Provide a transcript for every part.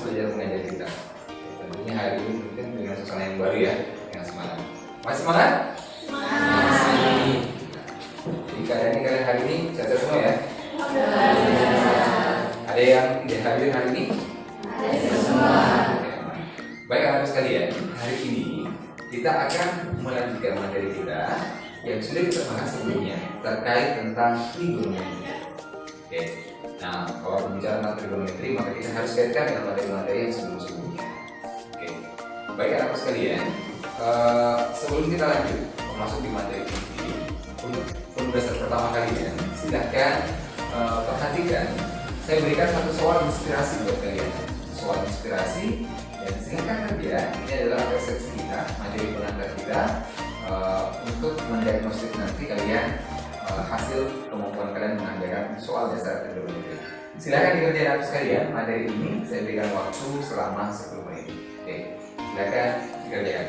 belajar mengajar kita. Tentunya hari ini mungkin dengan suasana yang baru ya, dengan semangat. Masih semangat? Masih. Jadi kalian hari ini sehat semua ya? Ada yang tidak hadir hari ini? Ada semua. Baik anak sekalian, hari ini kita akan melanjutkan materi kita yang sudah kita bahas sebelumnya terkait tentang trigonometri. Oke. Nah, kalau berbicara tentang trigonometri, maka kita harus kaitkan dengan materi-materi yang sebelum-sebelumnya. Oke. Baik anak sekalian, sebelum kita lanjut masuk di materi ini, untuk pembahasan pertama kalian, silahkan perhatikan. Saya berikan satu soal inspirasi buat kalian. Soal inspirasi dan silahkan kerja. Ini adalah persepsi kita, materi pengantar kita untuk mendiagnosis nanti kalian hasil kemampuan kalian mengerjakan soal dasar trigonometri. Silakan dikerjakan anak sekalian. Materi ini saya berikan waktu selama 10 menit. Oke, silakan dikerjakan.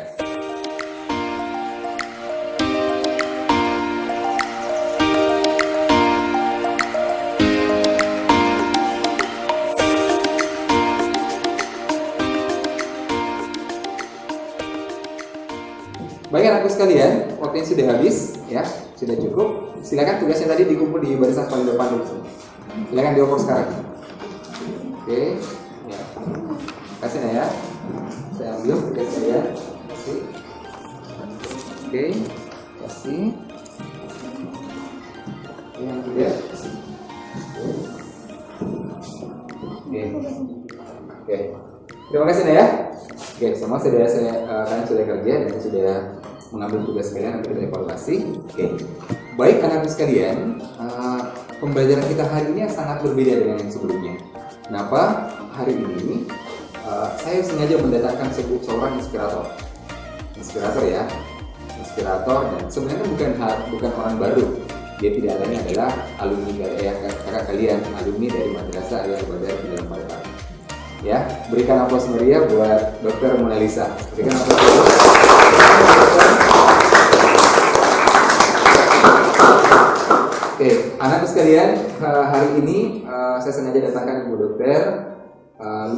Baik anakku sekalian, waktunya sudah habis ya, sudah cukup. Silakan tugasnya tadi dikumpul di barisan paling depan dulu. Silakan dioper sekarang. Oke, ya. Kasih ya. Saya ambil tugas saya. Kasih. Oke, kasih. Yang kedua. Oke. Oke. Terima kasih ya. Oke, semua sudah kalian sudah kerja dan sudah mengambil tugas kalian, nanti kita evaluasi. Oke, baik anak-anak sekalian, pembelajaran kita hari ini sangat berbeda dengan yang sebelumnya. Kenapa? Hari ini saya sengaja mendatangkan seorang inspirator ya, dan sebenarnya bukan orang baru. Dia tidak lain adalah alumni kakak kalian, alumni dari Madrasah Al-Badar di dalam Palembang. Ya, berikan aplaus meriah buat Dr. Mona Lisa. Berikan aplaus meriah. Oke, anak sekalian, hari ini saya sengaja datangkan Ibu Dokter.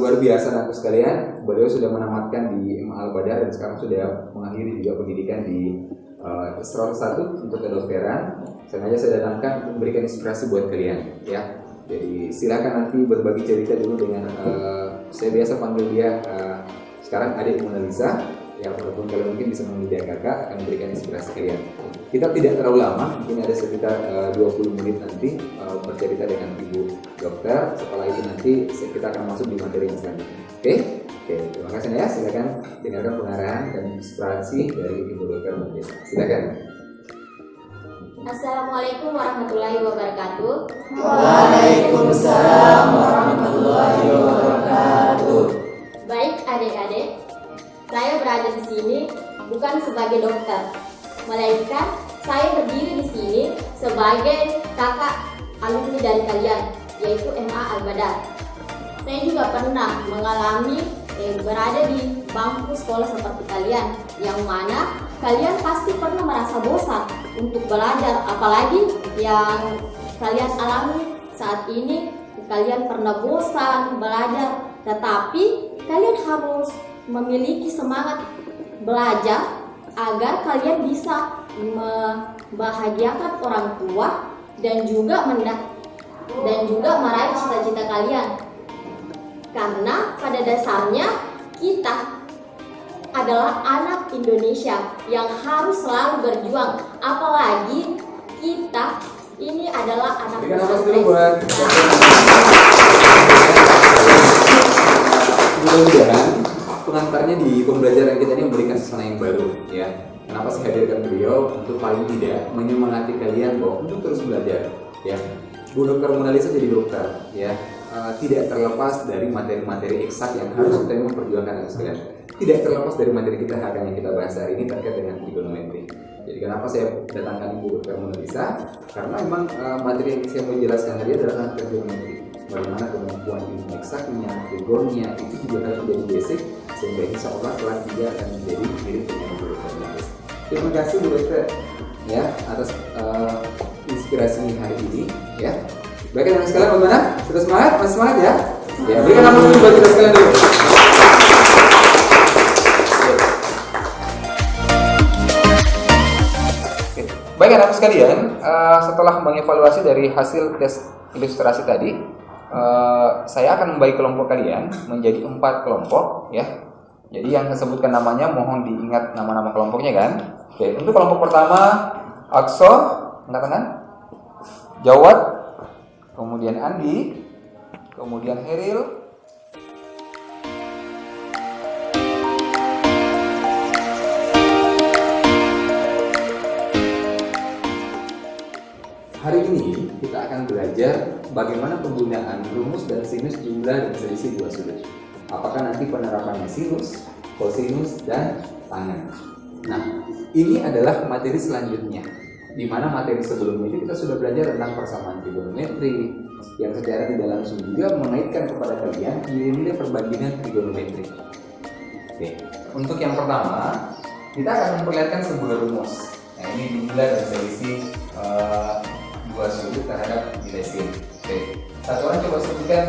Luar biasa anakku sekalian. Beliau sudah menamatkan di MA Al-Badar dan sekarang sudah mengakhiri juga pendidikan di Israr 1 untuk kedokteran. Sengaja saya datangkan untuk memberikan inspirasi buat kalian, ya. Jadi silakan nanti berbagi cerita dulu dengan saya biasa panggil dia sekarang adik Mona Lisa. Ya, walaupun kalian mungkin bisa memanggil dia kakak, akan memberikan inspirasi kalian. Kita tidak terlalu lama, mungkin ada sekitar 20 menit nanti bercerita dengan Ibu Dokter. Setelah itu nanti kita akan masuk di materi yang selanjutnya. Oke, terima kasih ya. Silakan dengarkan pengarahan dan inspirasi dari Ibu Dokter Mona Lisa. Silakan. Assalamualaikum warahmatullahi wabarakatuh. Waalaikumsalam warahmatullahi wabarakatuh. Baik adik-adik, saya berada di sini bukan sebagai dokter, melainkan saya berdiri di sini sebagai kakak alumni dari kalian, yaitu MA Al-Badar. Saya juga pernah mengalami berada di bangku sekolah seperti kalian, yang mana kalian pasti pernah merasa bosan untuk belajar, apalagi yang kalian alami saat ini. Kalian pernah bosan belajar, tetapi kalian harus memiliki semangat belajar agar kalian bisa membahagiakan orang tua dan juga meraih cita-cita kalian. Karena pada dasarnya kita adalah anak Indonesia yang harus selalu berjuang, apalagi kita ini adalah anak pesantren. Mudah-mudahan pengantarnya di pembelajaran kita ini memberikan suasana yang baru ya. Kenapa saya hadirkan beliau? Untuk paling tidak menyemangati kalian bahwa untuk terus belajar ya. Bu Dokter Mona Lisa jadi dokter ya. Tidak terlepas dari materi-materi eksak yang harus kita memperjuangkan sekalian. Tidak terlepas dari materi kita yang kita bahas hari ini terkait dengan trigonometri. Jadi kenapa saya datangkan Ibu Dokter Mona Lisa? Karena memang materi yang saya mau jelaskan hari ini adalah tentang trigonometri. Bagaimana kemampuan ilmu eksaknya, trigonnya itu juga harus menjadi basic sehingga insya Allah kelas 3 akan menjadi mirip dengan Bu Dokter Mona Lisa. Terima kasih Bu Dokter ya atas inspirasi hari ini ya. Baik teman-teman sekalian, bagaimana? Sudah semangat? Masih semangat ya? Ya, berikan aplaus dulu buat kita sekalian dulu. Oke. Baik anak sekalian, setelah mengevaluasi dari hasil tes ilustrasi tadi, saya akan membagi kelompok kalian menjadi 4 kelompok ya. Jadi yang saya sebutkan namanya mohon diingat nama-nama kelompoknya kan. Oke, untuk kelompok pertama Akso, angkat tangan. Jawad, kemudian Andi, kemudian Heril, hari ini kita akan belajar bagaimana penggunaan rumus dan sinus jumlah dan selisih dua sudut. Apakah nanti penerapannya sinus, kosinus, dan tangen. Nah, ini adalah materi selanjutnya. Di mana materi sebelumnya itu kita sudah belajar tentang persamaan trigonometri yang secara tidak langsung juga mengaitkan kepada kalian nilai-nilai perbandingan trigonometri. Oke, untuk yang pertama kita akan memperlihatkan sebuah rumus. Nah, ini jumlah dan selisih dua sudut terhadap nilai sin. Oke, satu orang coba sebutkan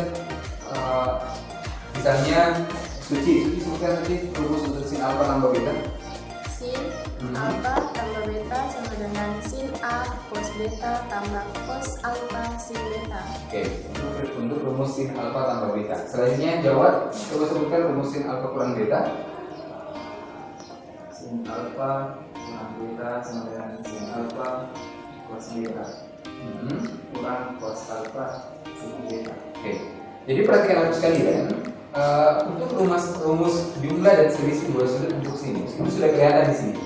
misalnya Suci sebutkan Suci rumus untuk sin alfa tambah beta. Sin alfa tambah beta sama dengan sin A cos beta tambah cos alfa sin beta. Oke, untuk rumus sin alfa tambah beta. Selanjutnya Jawad, coba sebutkan rumus sin alfa kurang beta. Sin alfa kurang beta sama dengan sin alfa cos beta kurang cos alfa sin beta. Oke, jadi perhatikan anak sekalian. Untuk rumus jumlah dan selisih dua sudut untuk sinus itu sudah kelihatan di sini.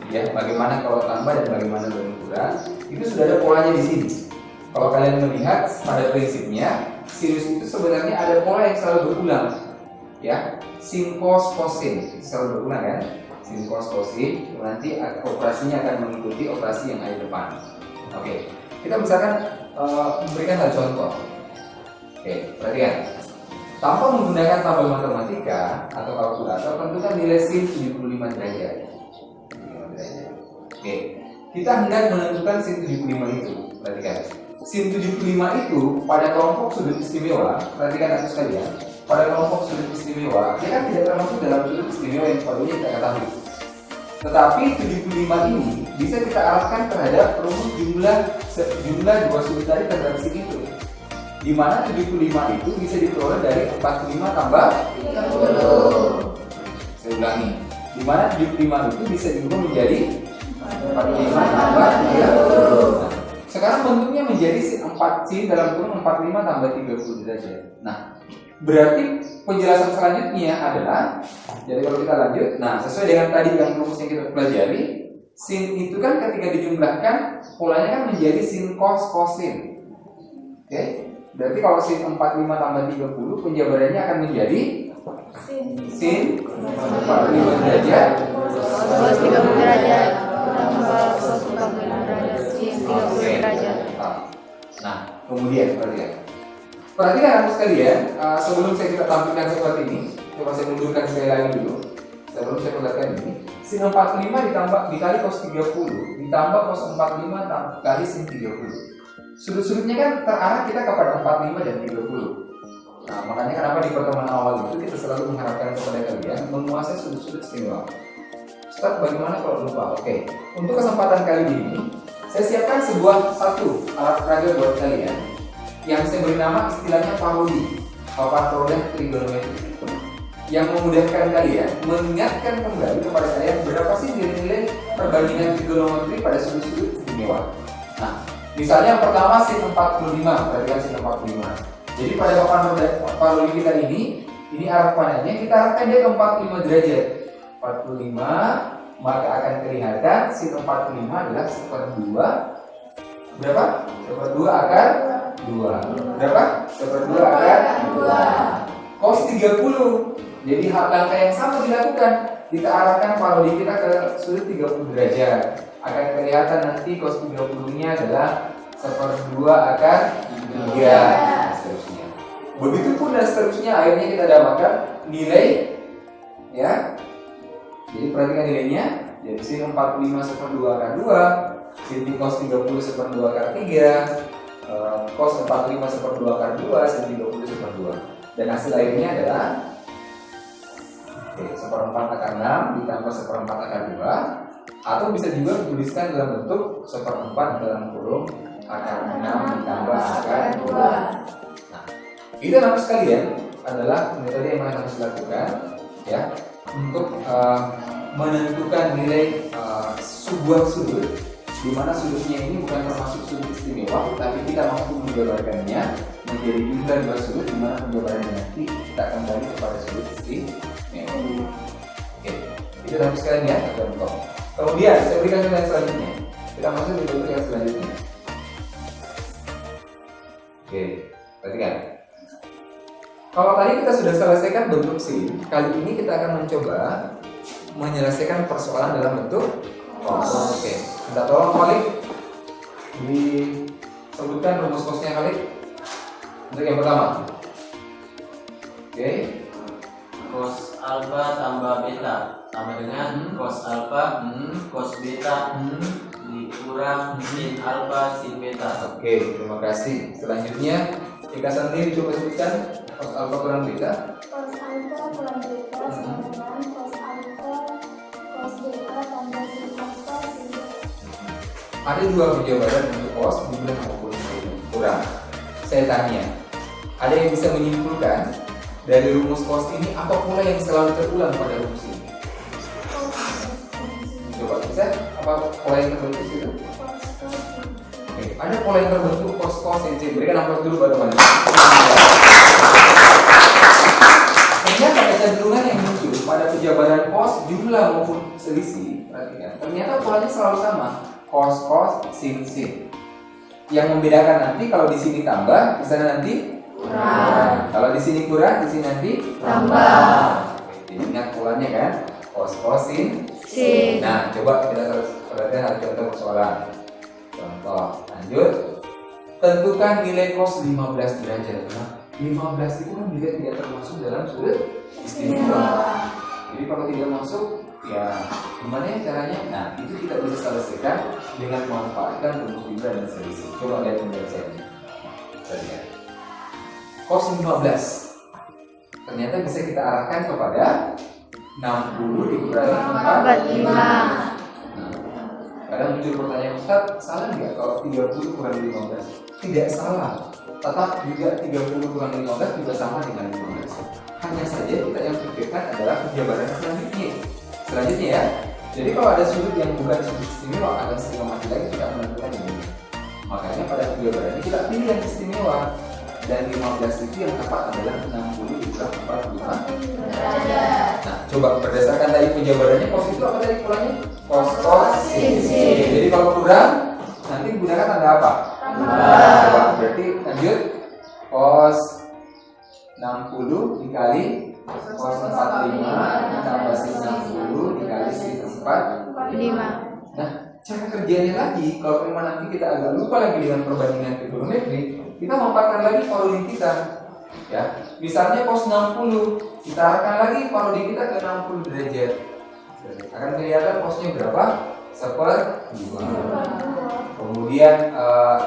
Ya, bagaimana kalau tambah dan bagaimana kalau kurang, itu sudah ada polanya di sini. Kalau kalian melihat pada prinsipnya, sinus itu sebenarnya ada pola yang selalu berulang. Ya, sin cos cosin selalu berulang kan? Sin cos cosin, nanti operasinya akan mengikuti operasi yang ada di depan. Oke, kita misalkan memberikan satu contoh. Oke, perhatikan. Tanpa menggunakan tabel matematika atau kalkulator, tentukan nilai sin 75 derajat. Oke, kita hendak menentukan sin 75 itu. Perhatikan, sin 75 itu pada kelompok sudut istimewa. Perhatikan aku sekalian, pada kelompok sudut istimewa, dia kan tidak termasuk dalam sudut istimewa yang perlunya kita ketahui. Tetapi 75 ini bisa kita arahkan terhadap rumus jumlah dua sudut tadi terhadap sin itu. Di mana 75 itu bisa diperoleh dari 45 tambah 30. Saya ulangi. Di mana 75 itu bisa diubah menjadi 45 tambah 30. Nah, sekarang bentuknya menjadi sin 4 sin dalam kurung 45 tambah 30 derajat. Nah, berarti penjelasan selanjutnya adalah, jadi kalau kita lanjut, nah sesuai dengan tadi yang rumus yang kita pelajari, sin itu kan ketika dijumlahkan polanya kan menjadi sin cos cosin. Oke? Berarti kalau sin 45 tambah 30 penjabarannya akan menjadi sin 45 derajat Cos 30 derajat tambah cos 45 derajat sin 30 derajat. Nah, kemudian perhatikan anak sekalian, sebelum kita tampilkan seperti ini, coba saya mundurkan sekali lagi dulu. Sebelum saya perlihatkan ini, sin 45 dikali cos 30 ditambah cos 45 kali sin 30. Sudut-sudutnya kan terarah kita kepada 45 dan 30. Nah, makanya kenapa di pertemuan awal itu kita selalu mengharapkan kepada kalian menguasai sudut-sudut istimewa. Ustaz, bagaimana kalau lupa? Oke, untuk kesempatan kali ini saya siapkan satu alat peraga buat kalian yang saya beri nama istilahnya parodi, papan perolehan trigonometri, yang memudahkan kalian mengingatkan kembali kepada saya berapa sih nilai-nilai perbandingan trigonometri pada sudut-sudut istimewa. Nah, misalnya yang pertama sin 45, perhatikan sin 45. Jadi pada papan parodi kita ini arah panahnya kita arahkan dia ke 45 derajat. 45, maka akan kelihatan sin 45 adalah seperdua. Berapa? Seperdua akar 2. Berapa? Seperdua akar 2. Cos 30. Jadi langkah yang sama dilakukan. Kita arahkan parodi kita ke sudut 30 derajat. Akan kelihatan nanti cos 30-nya adalah seperdua akar 3 dan seterusnya. Begitupun dan seterusnya, akhirnya kita dapatkan nilai ya. Jadi perhatikan nilainya. Jadi sin 45 seperdua akar 2, sin cos 30 seperdua akar 3, cos 45 seperdua akar 2, sin 30 seperdua. Dan hasil akhirnya adalah seperempat akar 6 ditambah seperempat akar 2, atau bisa juga dituliskan dalam bentuk seperempat dalam kurung akar 6 ditambah akar 2. Nah, itu anak sekalian adalah metode yang harus dilakukan ya untuk menentukan nilai sebuah sudut, di mana sudutnya ini bukan termasuk sudut istimewa, tapi kita mampu menjabarkannya menjadi jumlah dua sudut, di mana penjabarannya nanti kita kembali kepada sudut istimewa. Oke, itu anak sekalian ya, contoh. Kemudian saya berikan contoh yang selanjutnya. Kita masuk di bentuk yang selanjutnya. Oke, perhatikan. Kalau tadi kita sudah selesaikan bentuk sin, kali ini kita akan mencoba menyelesaikan persoalan dalam bentuk cos. Oke, kita tolong Khalid disebutkan rumus cosnya Khalid untuk yang pertama. Oke, Cos alfa tambah beta sama dengan cos alfa cos beta dikurang sin alfa sin beta. Oke, terima kasih. Selanjutnya Ika sendiri coba sebutkan cos alfa kurang beta. Cos alfa kurang beta sama dengan cos alfa cos beta tambah sin alfa sin beta. Ada dua penjabaran untuk cos, jumlah maupun kurang. Saya tanya, ada yang bisa menyimpulkan dari rumus cos ini apa pula yang selalu terulang pada rumus ini? Coba bisa? Apa pola yang terbentuk itu? Oke, ada pola yang terbentuk cos yang berikan nafas dulu pada teman. Ternyata kecenderungan yang muncul pada penjabaran cos jumlah maupun selisih, perhatikan. Ternyata polanya selalu sama, cos sin. Yang membedakan nanti kalau di sini tambah, di sana nanti kurang. Kalau di sini kurang, di sini nanti tambah. Oke, jadi ingat polanya kan, cos sin. Nah, coba kita perhatikan ada contoh persoalan. Contoh, lanjut. Tentukan nilai cos 15 derajat. Nah, 15 itu kan juga tidak termasuk dalam sudut istimewa. Jadi kalau tidak masuk, ya gimana ya caranya? Nah, itu kita bisa selesaikan dengan memanfaatkan rumus jumlah dan selisih. Coba lihat penjelasannya. Perhatikan. Cos 15 ternyata bisa kita arahkan kepada 60 dikurangi 45. Nah, kadang muncul pertanyaan, Ustaz, salah nggak kalau 30 kurang 15? Tidak salah, tetap juga 30 kurang 15 juga sama dengan 15. Hanya saja kita yang pikirkan adalah penjabaran selanjutnya ya. Jadi kalau ada sudut yang bukan sudut istimewa, akan setengah mati lagi kita menentukan ini. Makanya pada penjabaran ini kita pilih yang istimewa. Dan 15 itu yang tepat adalah 60 dikurangi 45 derajat. Nah, coba berdasarkan tadi penjabarannya, cos itu apa tadi polanya? Cos sin. Jadi kalau kurang, nanti gunakan tanda apa? Coba, berarti lanjut. Cos 60 dikali cos 45 ditambah sin 60 dikali sin 45. Nah, cara kerjanya lagi, kalau memang nanti kita agak lupa lagi dengan perbandingan trigonometri, kita manfaatkan lagi parodi kita. Ya, misalnya cos 60, kita arahkan lagi parodi kita ke 60 derajat. Akan kelihatan cosnya berapa? 1/2. Kemudian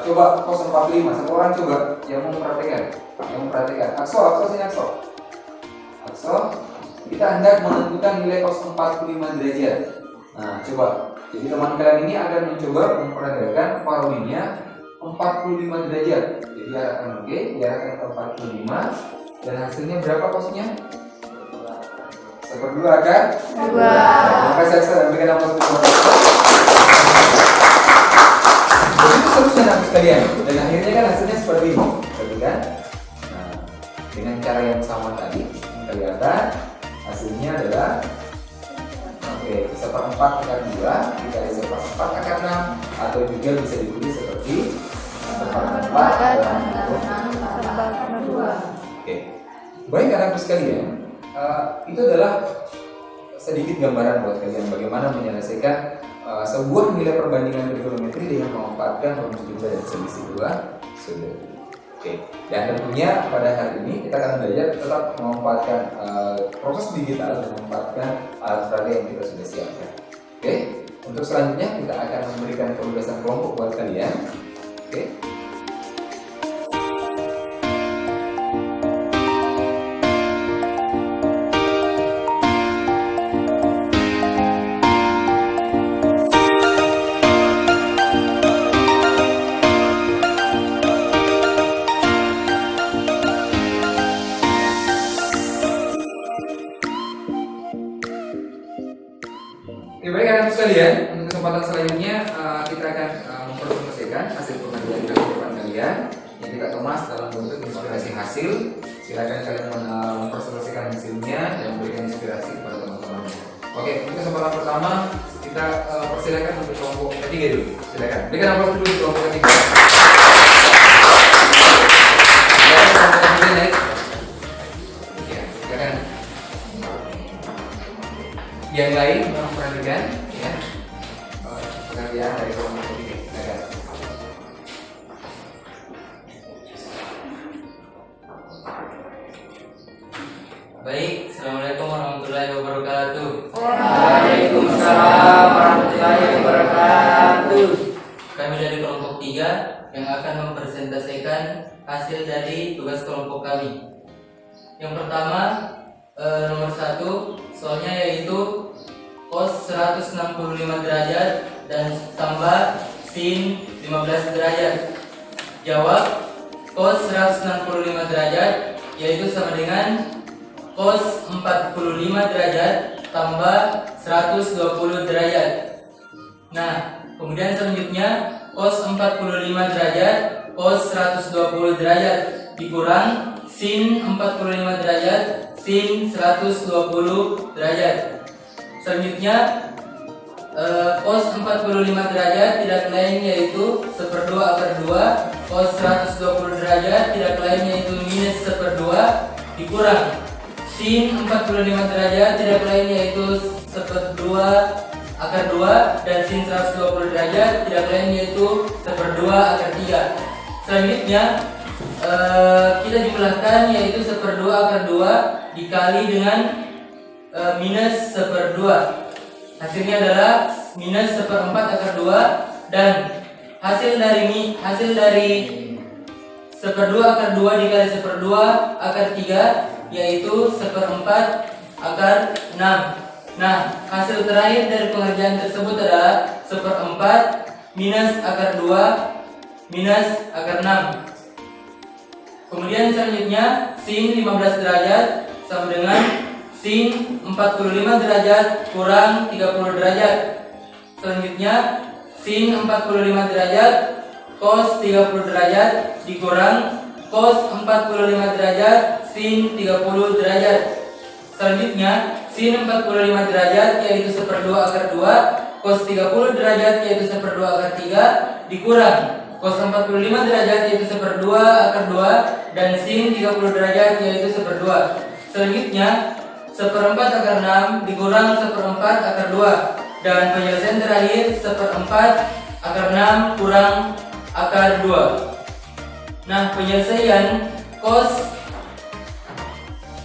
coba cos 45. Semua orang coba yang mau memperhatikan. Akso sini Akso. Kita hendak menentukan nilai cos 45 derajat. Nah, coba. Jadi teman kalian ini akan mencoba memperhatikan parodinya 45 derajat. Jadi arahkan diarahkan ke 45, dan hasilnya berapa cosnya? 1/2 kan? 2. Maka saya sampaikan apa begitu seterusnya nanti sekalian. Dan akhirnya kan hasilnya seperti ini, betul kan? Nah, dengan cara yang sama tadi, kelihatan hasilnya adalah 1/4 akar 2 dikali 1/4 akar 6, atau juga bisa ditulis seperti 1/4 dalam bentuk 2. Oke, baik anak-anak sekalian, itu adalah sedikit gambaran buat kalian bagaimana menyelesaikan sebuah nilai perbandingan trigonometri dengan memanfaatkan rumus jumlah dan selisih dua sudut. Oke, dan tentunya pada hari ini kita akan belajar tetap memanfaatkan proses digital dan memanfaatkan alat peraga yang kita sudah siapkan. Oke, untuk selanjutnya kita akan memberikan penugasan kelompok buat kalian. Oke. kita akan mempresentasikan hasil pengajian di depan kalian yang kita kemas dalam bentuk inspirasi hasil. Silakan kalian mempresentasikan hasilnya dan memberikan inspirasi kepada teman-teman. Oke, untuk kesempatan pertama kita persilakan untuk kelompok ketiga dulu. Silakan. Berikan aplaus dulu di kelompok ketiga. Silakan kelompok ketiga naik. Ya, silakan. Yang lain memperhatikan ya pengertian dari kelompok ketiga. Silakan. Baik, Assalamualaikum warahmatullahi wabarakatuh. Waalaikumsalam warahmatullahi wabarakatuh. Kami dari kelompok 3 yang akan mempresentasikan hasil dari tugas kelompok kami. Yang pertama, nomor 1, soalnya yaitu cos 165 derajat dan tambah sin 15 derajat. Jawab, cos 165 derajat yaitu sama dengan cos 45 derajat tambah 120 derajat. Nah, kemudian selanjutnya cos 45 derajat cos 120 derajat dikurang sin 45 derajat sin 120 derajat. Selanjutnya cos 45 derajat tidak lain yaitu 1/2 akar 2, cos 120 derajat tidak lain yaitu minus 1/2 dikurang sin 45 derajat tidak lain yaitu 1/2 akar 2 dan sin 120 derajat tidak lain yaitu 1/2 akar 3. Selanjutnya kita jumlahkan yaitu 1/2 akar 2 dikali dengan minus 1/2. Hasilnya adalah minus 1/4 akar 2 dan hasil dari 1/2 akar 2 dikali 1/2 akar 3 yaitu 1/4 akar 6. Nah, hasil terakhir dari pengerjaan tersebut adalah 1/4 minus akar 2 minus akar 6. Kemudian selanjutnya sin 15 derajat sama dengan sin 45 derajat kurang 30 derajat. Selanjutnya sin 45 derajat cos 30 derajat dikurang cos 45 derajat sin 30 derajat. Selanjutnya sin 45 derajat yaitu 1/2 akar 2 cos 30 derajat yaitu 1/2 akar 3 dikurang cos 45 derajat yaitu 1/2 akar 2 dan sin 30 derajat yaitu 1/2. Selanjutnya 1/4 akar 6 dikurang 1/4 akar 2 dan penyelesaian terakhir 1/4 akar 6 kurang akar 2. Nah, penyelesaian cos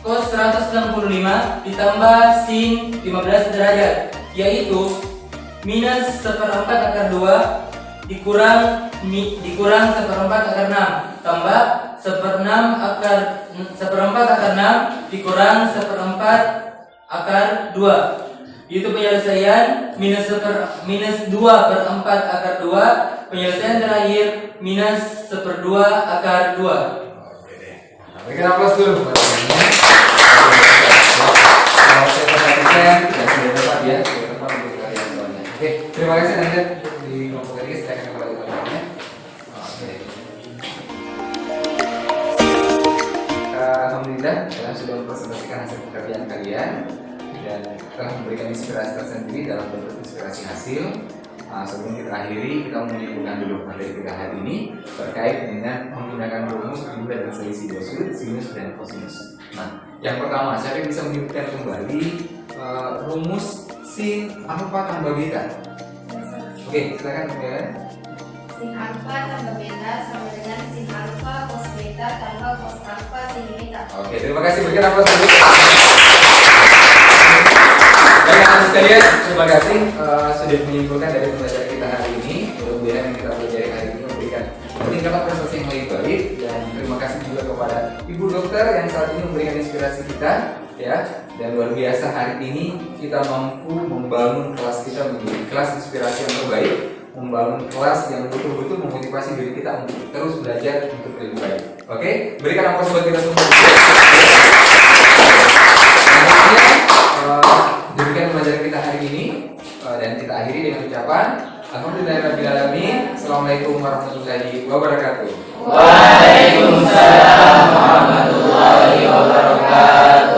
165 ditambah sin 15 derajat yaitu minus 1/4 akar 2 dikurang 1/4 akar 6 tambah 1/4 akar 6 dikurang 1/4 akar 2. Itu penyelesaian minus 2/4 akar 2. Penyelesaian terakhir minus 1/2 akar 2. Oke deh. Nah, berikan aplaus dulu buat teman-teman. Kalau saya perhatikan tidak sudah dapat ya, sudah tepat untuk kalian semuanya. Oke, terima kasih Anda di kelompok ketiga. Silakan kembali ke tempatnya. Oke. Alhamdulillah kalian sudah mempresentasikan hasil pekerjaan kalian dan telah memberikan inspirasi tersendiri dalam bentuk inspirasi hasil. Sebelum kita akhiri, kita menyimpulkan dulu materi kita hari ini terkait dengan menggunakan rumus jumlah dan selisih dua sudut sinus dan kosinus. Nah, yang pertama saya bisa menyebutkan kembali rumus sin alfa tambah beta. Oke, silakan ya. Sin alfa tambah beta sama dengan sin alfa cos beta tambah cos alfa sin beta. Oke, terima kasih. Berikan aplaus dulu. Baik, anak sekalian, terima kasih sudah menyimpulkan dari pembelajaran kita hari ini. Mudah-mudahan yang kita pelajari hari ini memberikan peningkatan prestasi yang lebih baik, dan terima kasih juga kepada Ibu Dokter yang saat ini memberikan inspirasi kita, ya. Dan luar biasa hari ini kita mampu membangun kelas kita menjadi kelas inspirasi yang terbaik, membangun kelas yang betul-betul memotivasi diri kita untuk terus belajar untuk lebih baik. Oke, berikan aplaus buat kita semua. Demikian pembelajaran kita hari ini, dan kita akhiri dengan ucapan Alhamdulillahirrahmanirrahim. Assalamualaikum warahmatullahi wabarakatuh. Waalaikumsalam warahmatullahi wabarakatuh.